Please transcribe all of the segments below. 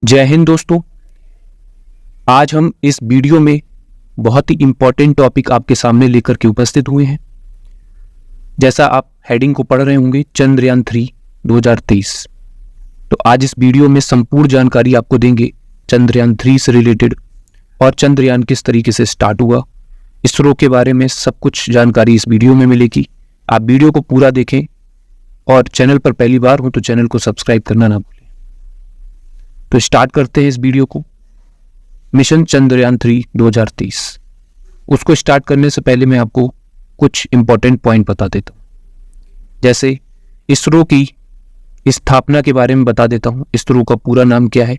जय हिंद दोस्तों। आज हम इस वीडियो में बहुत ही इम्पोर्टेंट टॉपिक आपके सामने लेकर के उपस्थित हुए हैं। जैसा आप हेडिंग को पढ़ रहे होंगे, चंद्रयान 3 2023। तो आज इस वीडियो में संपूर्ण जानकारी आपको देंगे चंद्रयान 3 से रिलेटेड, और चंद्रयान किस तरीके से स्टार्ट हुआ, इसरो के बारे में सब कुछ जानकारी इस वीडियो में मिलेगी। आप वीडियो को पूरा देखें और चैनल पर पहली बार हो तो चैनल को सब्सक्राइब करना ना भूलें। तो स्टार्ट करते हैं इस वीडियो को। मिशन चंद्रयान 3 2023। उसको स्टार्ट करने से पहले मैं आपको कुछ इंपॉर्टेंट पॉइंट बता देता हूँ। जैसे इसरो की स्थापना के बारे में बता देता हूँ। इसरो का पूरा नाम क्या है?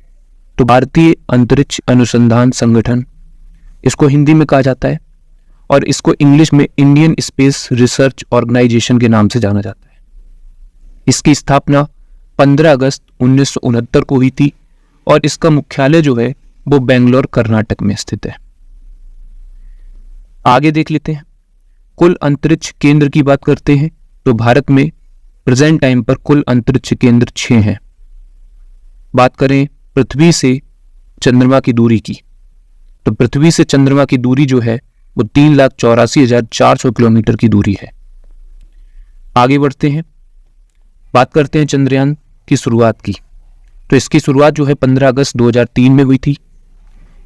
तो भारतीय अंतरिक्ष अनुसंधान संगठन इसको हिंदी में कहा जाता है, और इसको इंग्लिश में इंडियन स्पेस रिसर्च ऑर्गेनाइजेशन के नाम से जाना जाता है। इसकी स्थापना 15 अगस्त 1969 को हुई थी, और इसका मुख्यालय जो है वो बेंगलोर कर्नाटक में स्थित है। आगे देख लेते हैं। कुल अंतरिक्ष केंद्र की बात करते हैं तो भारत में प्रेजेंट टाइम पर कुल अंतरिक्ष केंद्र 6 हैं। बात करें पृथ्वी से चंद्रमा की दूरी की, तो पृथ्वी से चंद्रमा की दूरी जो है वो 3,84,400 किलोमीटर की दूरी है। आगे बढ़ते हैं, बात करते हैं चंद्रयान की शुरुआत की। तो इसकी शुरुआत जो है 15 अगस्त 2003 में हुई थी।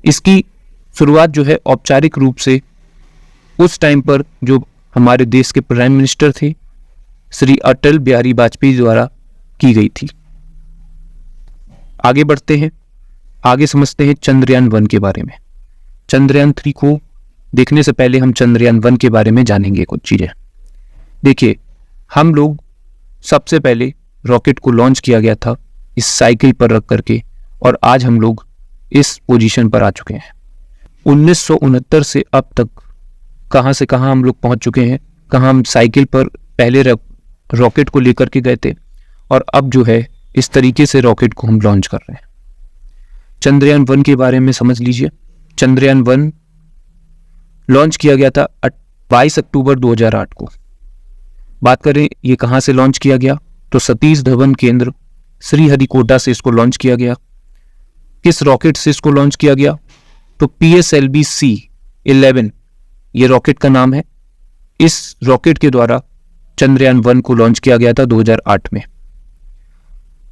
इसकी शुरुआत जो है औपचारिक रूप से उस टाइम पर जो हमारे देश के प्राइम मिनिस्टर थे श्री अटल बिहारी वाजपेयी द्वारा की गई थी। आगे बढ़ते हैं, आगे समझते हैं चंद्रयान 1 के बारे में। चंद्रयान 3 को देखने से पहले हम चंद्रयान 1 के बारे में जानेंगे कुछ चीजें। देखिए, हम लोग सबसे पहले रॉकेट को लॉन्च किया गया था इस साइकिल पर रख करके, और आज हम लोग इस पोजीशन पर आ चुके हैं। 1969 से अब तक कहां से कहां हम लोग पहुंच चुके हैं। कहां हम साइकिल पर पहले रॉकेट को लेकर के गए थे, और अब जो है इस तरीके से रॉकेट को हम लॉन्च कर रहे हैं। चंद्रयान 1 के बारे में समझ लीजिए। चंद्रयान 1 लॉन्च किया गया था 22 अक्टूबर 2008 को। बात करें ये कहां से लॉन्च किया गया, तो सतीश धवन केंद्र श्रीहरिकोटा से इसको लॉन्च किया गया। किस रॉकेट से इसको लॉन्च किया गया, तो PSLV-C11 ये रॉकेट का नाम है। इस रॉकेट के द्वारा चंद्रयान 1 को लॉन्च किया गया था 2008 में।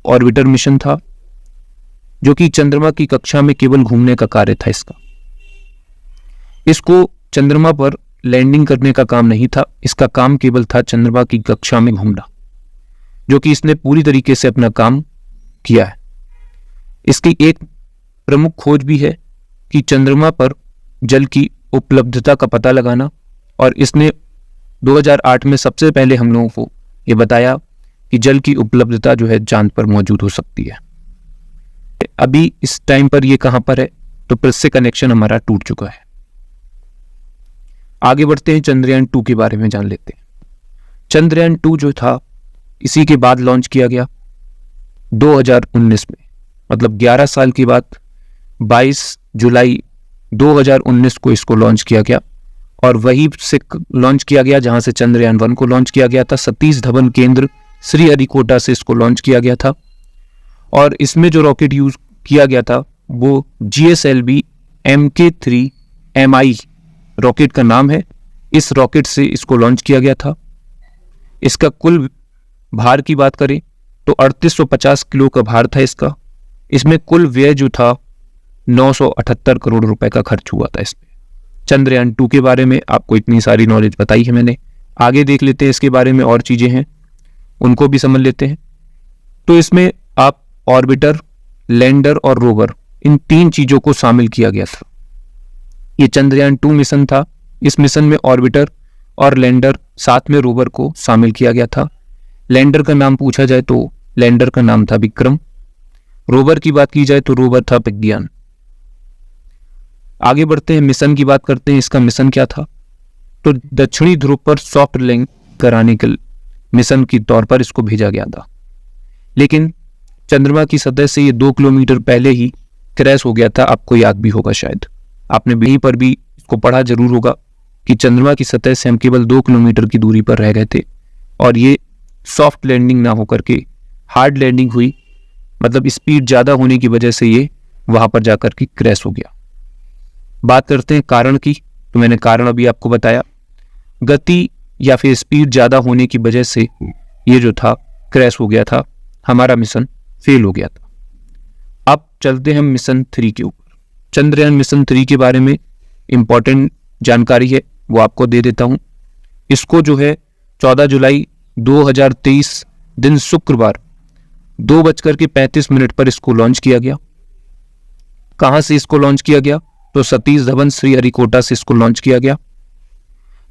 ऑर्बिटर मिशन था जो कि चंद्रमा की कक्षा में केवल घूमने का कार्य था इसका। इसको चंद्रमा पर लैंडिंग करने का काम नहीं था, इसका काम केवल था चंद्रमा की कक्षा में घूमना, जो कि इसने पूरी तरीके से अपना काम किया है। इसकी एक प्रमुख खोज भी है कि चंद्रमा पर जल की उपलब्धता का पता लगाना, और इसने 2008 में सबसे पहले हम लोगों को ये बताया कि जल की उपलब्धता जो है चांद पर मौजूद हो सकती है। अभी इस टाइम पर ये कहां पर है, तो पृथ्वी से कनेक्शन हमारा टूट चुका है। आगे बढ़ते हैं, चंद्रयान 2 के बारे में जान लेते हैं। चंद्रयान 2 जो था इसी के बाद लॉन्च किया गया 2019 में, मतलब 11 साल के बाद 22 जुलाई 2019 को इसको लॉन्च किया गया, और वहीं से लॉन्च किया गया जहां से चंद्रयान 1 को लॉन्च किया गया था। सतीश धवन केंद्र श्रीहरिकोटा से इसको लॉन्च किया गया था, और इसमें जो रॉकेट यूज किया गया था वो GSLV Mk3Mi रॉकेट का नाम है। इस रॉकेट से इसको लॉन्च किया गया था। इसका कुल भार की बात करें तो 3850 किलो का भार था इसका। इसमें कुल व्यय जो था 978 करोड़ रुपए का खर्च हुआ था इसमें। चंद्रयान 2 के बारे में आपको इतनी सारी नॉलेज बताई है मैंने। आगे देख लेते हैं इसके बारे में, और चीजें हैं उनको भी समझ लेते हैं। तो इसमें आप ऑर्बिटर, लैंडर और रोवर, इन 3 चीजों को शामिल किया गया था। ये चंद्रयान 2 मिशन था। इस मिशन में ऑर्बिटर और लैंडर साथ में रोवर को शामिल किया गया था। लैंडर का नाम पूछा जाए तो लैंडर का नाम था विक्रम। रोवर की बात की जाए तो रोवर था विज्ञान। आगे बढ़ते हैं, मिशन की बात करते हैं। इसका मिशन क्या था, तो दक्षिणी ध्रुव पर सॉफ्ट लैंडिंग कराने के मिशन के तौर पर इसको भेजा गया था। लेकिन चंद्रमा की सतह से ये 2 किलोमीटर पहले ही क्रैश हो गया था। आपको याद भी होगा, शायद आपने वहीं पर भी इसको पढ़ा जरूर होगा कि चंद्रमा की सतह से हम केवल 2 किलोमीटर की दूरी पर रह गए थे, और ये सॉफ्ट लैंडिंग ना होकर के हार्ड लैंडिंग हुई मतलब स्पीड ज़्यादा होने की वजह से ये वहाँ पर जाकर के क्रैश हो गया। बात करते हैं कारण की, तो मैंने कारण अभी आपको बताया, गति या फिर स्पीड ज़्यादा होने की वजह से ये जो था क्रैश हो गया था, हमारा मिशन फेल हो गया था। अब चलते हैं मिशन 3 के ऊपर। चंद्रयान मिशन 3 के बारे में इम्पॉर्टेंट जानकारी है, वो आपको दे देता हूँ। इसको जो है 14 जुलाई 2023 दिन शुक्रवार 2:35 पर इसको लॉन्च किया गया। कहाँ से इसको लॉन्च किया गया? तो सतीश धवन श्रीहरिकोटा से इसको लॉन्च किया गया।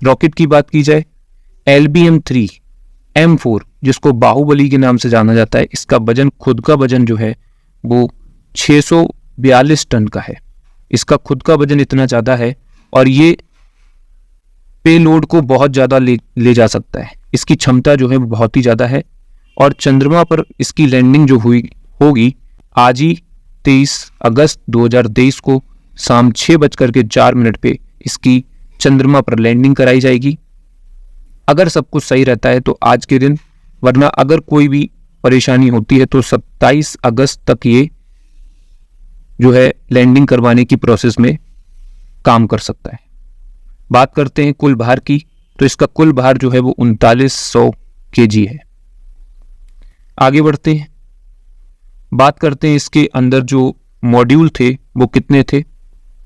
रॉकेट की बात की जाए, LBM-3 M4 जिसको बाहुबली के नाम से जाना जाता है, इसका वजन, खुद का वजन जो है वो 642 टन का है। इसका खुद का वजन इतना ज़्यादा है और ये पेलोड को बहुत ज़्यादा ले जा सकता है। इसकी क्षमता जो है वो बहुत ही ज़्यादा है और चंद्रमा पर इसकी लैंडिंग जो होगी आज ही 23 अगस्त 2023 को शाम 6:04 पे इसकी चंद्रमा पर लैंडिंग कराई जाएगी। अगर सब कुछ सही रहता है तो आज के दिन, वरना अगर कोई भी परेशानी होती है तो 27 अगस्त तक ये जो है लैंडिंग करवाने की प्रोसेस में काम कर सकता है। बात करते हैं कुल भार की, तो इसका कुल भार जो है वो 3900 kg है। आगे बढ़ते हैं, बात करते हैं इसके अंदर जो मॉड्यूल थे वो कितने थे।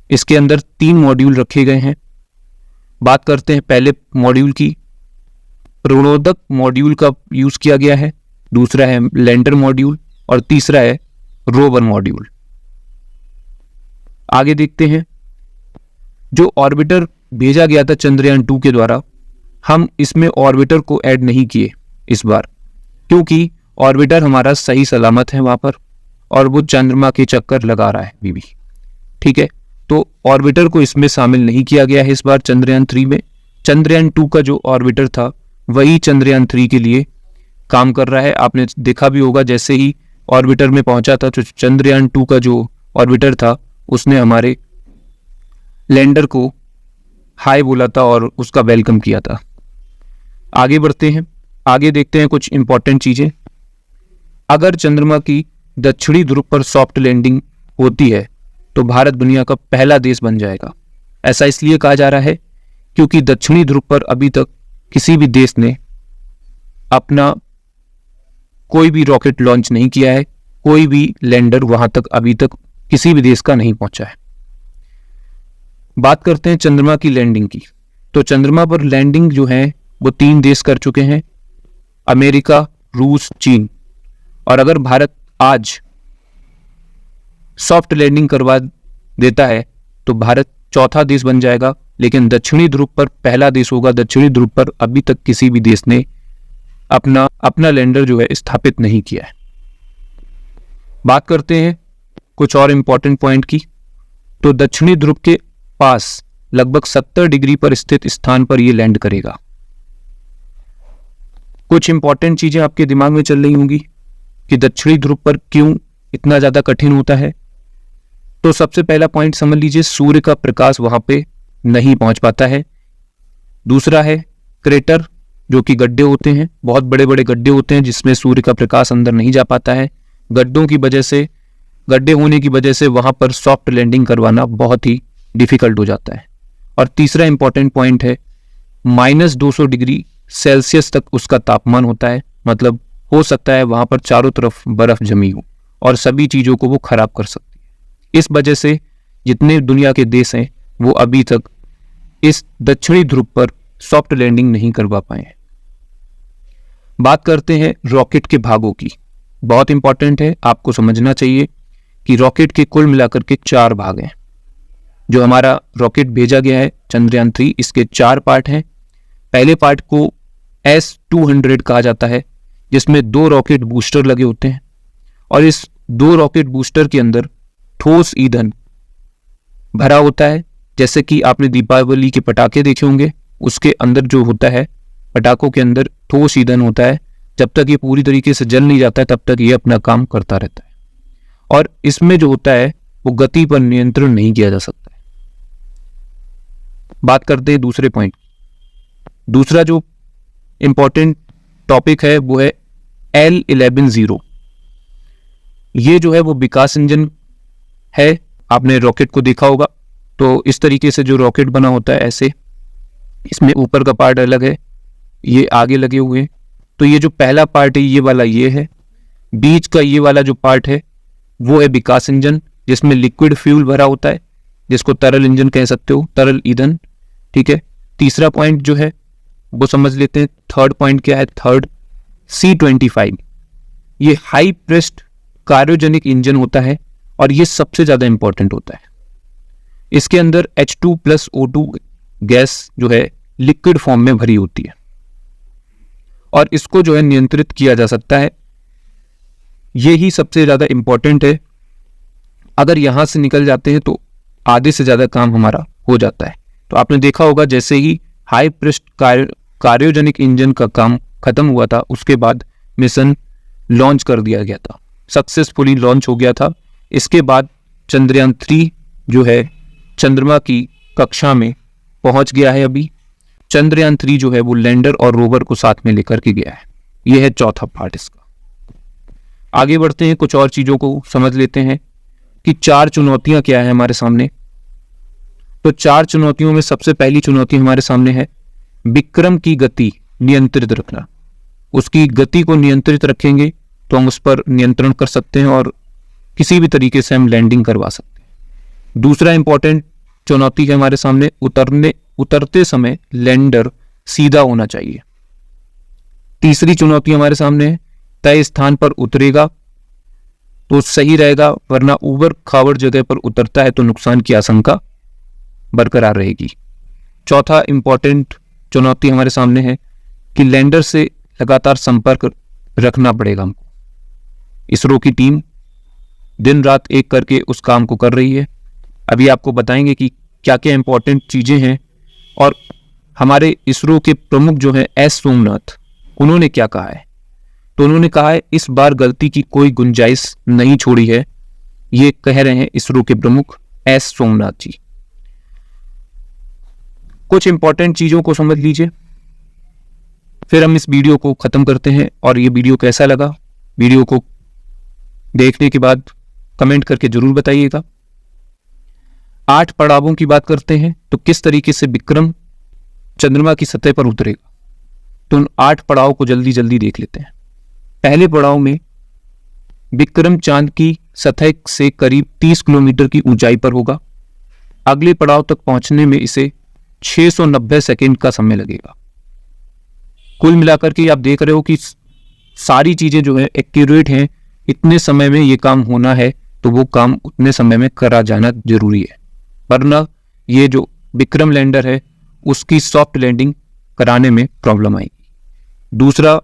इसके अंदर 3 मॉड्यूल रखे गए हैं। बात करते हैं पहले मॉड्यूल की, प्रणोदक मॉड्यूल का यूज किया गया है, दूसरा है लैंडर मॉड्यूल और तीसरा है रोवर मॉड्यूल। आगे देखते हैं, जो ऑर्बिटर भेजा गया था चंद्रयान 2 के द्वारा, हम इसमें ऑर्बिटर को ऐड नहीं किए इस बार, क्योंकि ऑर्बिटर हमारा सही सलामत है वहां पर और वो चंद्रमा के चक्कर लगा रहा है अभी भी। ठीक है, तो ऑर्बिटर को इसमें शामिल नहीं किया गया है इस बार चंद्रयान 3 में। चंद्रयान 2 का जो ऑर्बिटर था वही चंद्रयान 3 के लिए काम कर रहा है। आपने देखा भी होगा, जैसे ही ऑर्बिटर में पहुंचा था तो चंद्रयान 2 का जो ऑर्बिटर था उसने हमारे लैंडर को हाय बोला था और उसका वेलकम किया था। आगे बढ़ते हैं, आगे देखते हैं कुछ इंपॉर्टेंट चीजें। अगर चंद्रमा की दक्षिणी ध्रुव पर सॉफ्ट लैंडिंग होती है तो भारत दुनिया का पहला देश बन जाएगा। ऐसा इसलिए कहा जा रहा है क्योंकि दक्षिणी ध्रुव पर अभी तक किसी भी देश ने अपना कोई भी रॉकेट लॉन्च नहीं किया है, कोई भी लैंडर वहां तक अभी तक किसी भी देश का नहीं पहुंचा है। बात करते हैं चंद्रमा की लैंडिंग की, तो चंद्रमा पर लैंडिंग जो है वो 3 देश कर चुके हैं, अमेरिका, रूस, चीन। और अगर भारत आज सॉफ्ट लैंडिंग करवा देता है तो भारत चौथा देश बन जाएगा, लेकिन दक्षिणी ध्रुव पर पहला देश होगा। दक्षिणी ध्रुव पर अभी तक किसी भी देश ने अपना लैंडर जो है स्थापित नहीं किया है। बात करते हैं कुछ और इंपॉर्टेंट पॉइंट की, तो दक्षिणी ध्रुव के पास लगभग 70 डिग्री पर स्थित स्थान पर यह लैंड करेगा। कुछ इंपॉर्टेंट चीजें आपके दिमाग में चल रही होंगी कि दक्षिणी ध्रुव पर क्यों इतना ज्यादा कठिन होता है। तो सबसे पहला पॉइंट समझ लीजिए, सूर्य का प्रकाश वहां पे नहीं पहुंच पाता है। दूसरा है क्रेटर, जो कि गड्ढे होते हैं, बहुत बड़े बड़े गड्ढे होते हैं जिसमें सूर्य का प्रकाश अंदर नहीं जा पाता है। गड्ढे होने की वजह से वहां पर सॉफ्ट लैंडिंग करवाना बहुत ही डिफिकल्ट हो जाता है। और तीसरा इंपॉर्टेंट पॉइंट है, -200 डिग्री सेल्सियस तक उसका तापमान होता है, मतलब हो सकता है वहां पर चारों तरफ बर्फ जमी हो और सभी चीजों को वो खराब कर सकती है। इस वजह से जितने दुनिया के देश हैं वो अभी तक इस दक्षिणी ध्रुव पर सॉफ्ट लैंडिंग नहीं करवा पाए हैं। बात करते हैं रॉकेट के भागों की, बहुत इंपॉर्टेंट है, आपको समझना चाहिए कि रॉकेट के कुल मिलाकर के 4 भाग हैं। जो हमारा रॉकेट भेजा गया है चंद्रयान 3, इसके 4 पार्ट हैं। पहले पार्ट को S-200 कहा जाता है, जिसमें 2 रॉकेट बूस्टर लगे होते हैं और इस 2 रॉकेट बूस्टर के अंदर ठोस ईंधन भरा होता है। जैसे कि आपने दीपावली के पटाखे देखे होंगे, उसके अंदर जो होता है, पटाखों के अंदर ठोस ईंधन होता है। जब तक ये पूरी तरीके से जल नहीं जाता है तब तक ये अपना काम करता रहता है और इसमें जो होता है वो गति पर नियंत्रण नहीं किया जा सकता है। बात करते हैं दूसरे पॉइंट। दूसरा जो इंपॉर्टेंट टॉपिक है वो है L11-0। ये जो है वो विकास इंजन है। आपने रॉकेट को देखा होगा, तो इस तरीके से जो रॉकेट बना होता है ऐसे, इसमें ऊपर का पार्ट अलग है, ये आगे लगे हुए हैं। तो ये जो पहला पार्ट है ये वाला ये है, बीच का ये वाला जो पार्ट है वो है विकास इंजन, जिसमें लिक्विड फ्यूल भरा होता है, जिसको तरल इंजन कह सकते हो, तरल ईंधन। ठीक है, तीसरा पॉइंट जो है वो समझ लेते हैं। थर्ड पॉइंट क्या है? थर्ड C-25, ये हाई प्रेस्ड क्रायोजेनिक इंजन होता है और ये सबसे ज्यादा इंपॉर्टेंट होता है। इसके अंदर H2+O2 गैस जो है लिक्विड फॉर्म में भरी होती है और इसको जो है नियंत्रित किया जा सकता है। ये ही सबसे ज्यादा इंपॉर्टेंट है। अगर यहां से निकल जाते हैं तो आधे से ज्यादा काम हमारा हो जाता है। तो आपने देखा होगा जैसे ही हाई प्रेस्ड क्रायोजेनिक इंजन का काम खत्म हुआ था, उसके बाद मिशन लॉन्च कर दिया गया था, सक्सेसफुली लॉन्च हो गया था। इसके बाद चंद्रयान 3 जो है चंद्रमा की कक्षा में पहुंच गया है। अभी चंद्रयान 3 जो है वो लैंडर और रोवर को साथ में लेकर के गया है। यह है चौथा पार्ट इसका। आगे बढ़ते हैं, कुछ और चीजों को समझ लेते हैं कि 4 चुनौतियां क्या है हमारे सामने। तो 4 चुनौतियों में सबसे पहली चुनौती हमारे सामने है विक्रम की गति नियंत्रित रखना। उसकी गति को नियंत्रित रखेंगे तो हम उस पर नियंत्रण कर सकते हैं और किसी भी तरीके से हम लैंडिंग करवा सकते हैं। दूसरा इंपॉर्टेंट चुनौती है हमारे सामने, उतरते समय लैंडर सीधा होना चाहिए। तीसरी चुनौती हमारे सामने है तय स्थान पर उतरेगा तो सही रहेगा, वरना ऊबड़ खाबड़ जगह पर उतरता है तो नुकसान की आशंका बरकरार रहेगी। चौथा इंपॉर्टेंट चुनौती हमारे सामने है कि लैंडर से लगातार संपर्क रखना पड़ेगा हमको। इसरो की टीम दिन रात एक करके उस काम को कर रही है। अभी आपको बताएंगे कि क्या क्या इंपॉर्टेंट चीजें हैं। और हमारे इसरो के प्रमुख जो है एस सोमनाथ, उन्होंने क्या कहा है? तो उन्होंने कहा है इस बार गलती की कोई गुंजाइश नहीं छोड़ी है। ये कह रहे हैं इसरो के प्रमुख एस सोमनाथ जी। कुछ इंपॉर्टेंट चीजों को समझ लीजिए, फिर हम इस वीडियो को खत्म करते हैं। और ये वीडियो कैसा लगा, वीडियो को देखने के बाद कमेंट करके जरूर बताइएगा। 8 पड़ावों की बात करते हैं तो किस तरीके से विक्रम चंद्रमा की सतह पर उतरेगा, तो उन 8 पड़ाव को जल्दी जल्दी देख लेते हैं। पहले पड़ाव में विक्रम चांद की सतह से करीब 30 किलोमीटर की ऊंचाई पर होगा। अगले पड़ाव तक पहुंचने में इसे 690 सेकंड का समय लगेगा। कुल मिलाकर के आप देख रहे हो कि सारी चीजें जो है एक्यूरेट हैं। इतने समय में ये काम होना है तो वो काम उतने समय में करा जाना जरूरी है, वरना ये जो विक्रम लैंडर है उसकी सॉफ्ट लैंडिंग कराने में प्रॉब्लम आएगी। दूसरा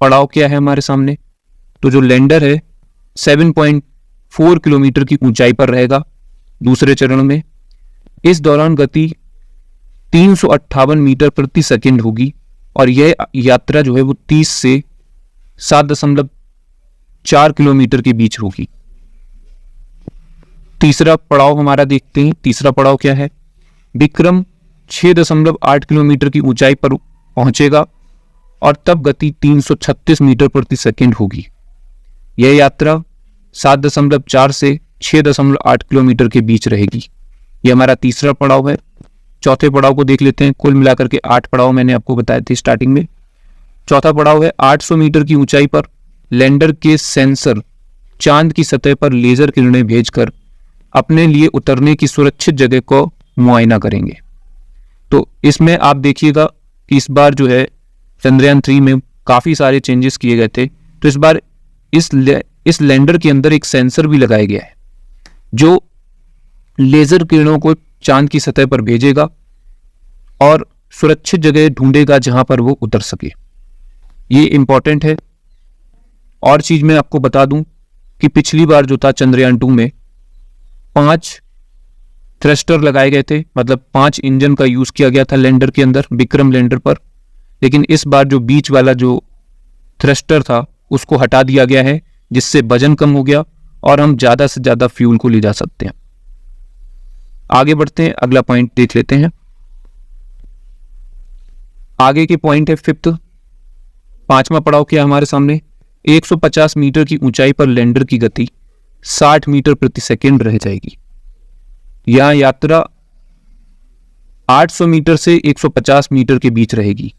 पड़ाव क्या है हमारे सामने? तो जो लैंडर है 7.4 किलोमीटर की ऊंचाई पर रहेगा दूसरे चरण में। इस दौरान गति 358 मीटर प्रति सेकंड होगी और यह यात्रा जो है वो 30 से 7.4 किलोमीटर के बीच होगी। तीसरा पड़ाव हमारा देखते हैं। तीसरा पड़ाव क्या है? विक्रम 6.8 किलोमीटर की ऊंचाई पर पहुंचेगा और तब गति 336 मीटर प्रति सेकंड होगी। यह यात्रा 7.4 से 6.8 किलोमीटर के बीच रहेगी। यह हमारा तीसरा पड़ाव है। चौथे पड़ाव को देख लेते हैं। कुल मिलाकर के 8 पड़ाव मैंने आपको बताए थे स्टार्टिंग में। चौथा पड़ाव है 800 मीटर की ऊंचाई पर लैंडर के सेंसर चांद की सतह पर लेजर किरणें भेजकर अपने लिए उतरने की सुरक्षित जगह को मुआयना करेंगे। तो इसमें आप देखिएगा कि इस बार जो है चंद्रयान 3 में काफी सारे चेंजेस किए गए थे। तो इस बार इस लैंडर के अंदर एक सेंसर भी लगाया गया है जो लेजर किरणों को चांद की सतह पर भेजेगा और सुरक्षित जगह ढूंढेगा जहां पर वो उतर सके। ये इंपॉर्टेंट है। और चीज मैं आपको बता दूं कि पिछली बार जो था चंद्रयान 2 में 5 थ्रस्टर लगाए गए थे, मतलब 5 इंजन का यूज किया गया था लैंडर के अंदर, विक्रम लैंडर पर। लेकिन इस बार जो बीच वाला जो थ्रस्टर था उसको हटा दिया गया है, जिससे वजन कम हो गया और हम ज्यादा से ज्यादा फ्यूल को ले जा सकते हैं। आगे बढ़ते हैं, अगला पॉइंट देख लेते हैं। आगे के पॉइंट है 5वां पड़ाव क्या हमारे सामने? 150 मीटर की ऊंचाई पर लैंडर की गति 60 मीटर प्रति सेकंड रह जाएगी। यह यात्रा 800 मीटर से 150 मीटर के बीच रहेगी।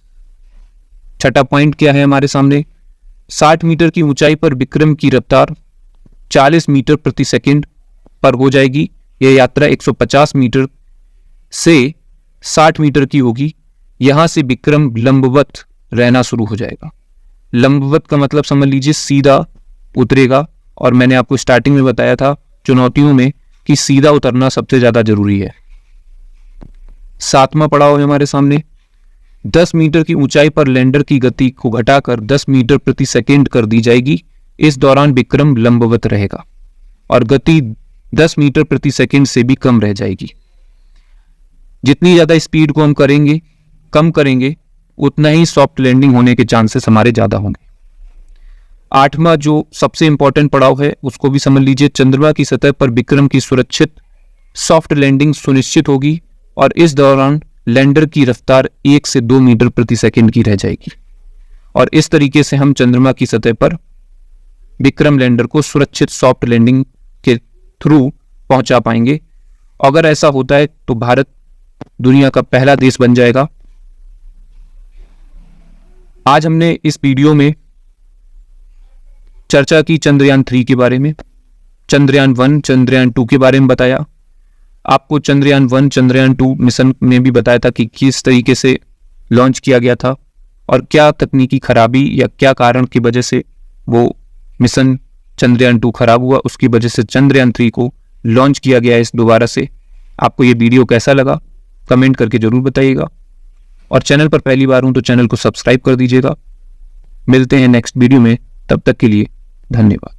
छठा पॉइंट क्या है हमारे सामने, 60 मीटर की ऊंचाई पर विक्रम की रफ्तार 40 मीटर प्रति सेकंड पर हो जाएगी। यह यात्रा 150 मीटर से 60 मीटर की होगी। यहां से विक्रम लंबवत रहना शुरू हो जाएगा। लंबवत का मतलब समझ लीजिए सीधा उतरेगा, और मैंने आपको स्टार्टिंग में बताया था चुनौतियों में कि सीधा उतरना सबसे ज्यादा जरूरी है। सातवां पड़ाव है हमारे सामने, 10 मीटर की ऊंचाई पर लैंडर की गति को घटाकर 10 मीटर प्रति सेकंड कर दी जाएगी। इस दौरान विक्रम लंबवत रहेगा और गति 10 मीटर प्रति सेकंड से भी कम रह जाएगी। जितनी ज्यादा स्पीड को हम कम करेंगे उतना ही सॉफ्ट लैंडिंग होने के चांसेस हमारे ज्यादा होंगे। आठवां जो सबसे इंपॉर्टेंट पड़ाव है उसको भी समझ लीजिए, चंद्रमा की सतह पर विक्रम की सुरक्षित सॉफ्ट लैंडिंग सुनिश्चित होगी और इस दौरान लैंडर की रफ्तार 1 से 2 मीटर प्रति सेकंड की रह जाएगी और इस तरीके से हम चंद्रमा की सतह पर विक्रम लैंडर को सुरक्षित सॉफ्ट लैंडिंग के थ्रू पहुंचा पाएंगे। अगर ऐसा होता है तो भारत दुनिया का पहला देश बन जाएगा। आज हमने इस वीडियो में चर्चा की चंद्रयान 3 के बारे में, चंद्रयान 1, चंद्रयान 2 के बारे में बताया। आपको चंद्रयान 1, चंद्रयान 2 मिशन में भी बताया था कि किस तरीके से लॉन्च किया गया था और क्या तकनीकी खराबी या क्या कारण की वजह से वो मिशन चंद्रयान 2 खराब हुआ, उसकी वजह से चंद्रयान 3 को लॉन्च किया गया इस दोबारा से। आपको ये वीडियो कैसा लगा कमेंट करके जरूर बताइएगा और चैनल पर पहली बार हूं तो चैनल को सब्सक्राइब कर दीजिएगा। मिलते हैं नेक्स्ट वीडियो में, तब तक के लिए धन्यवाद।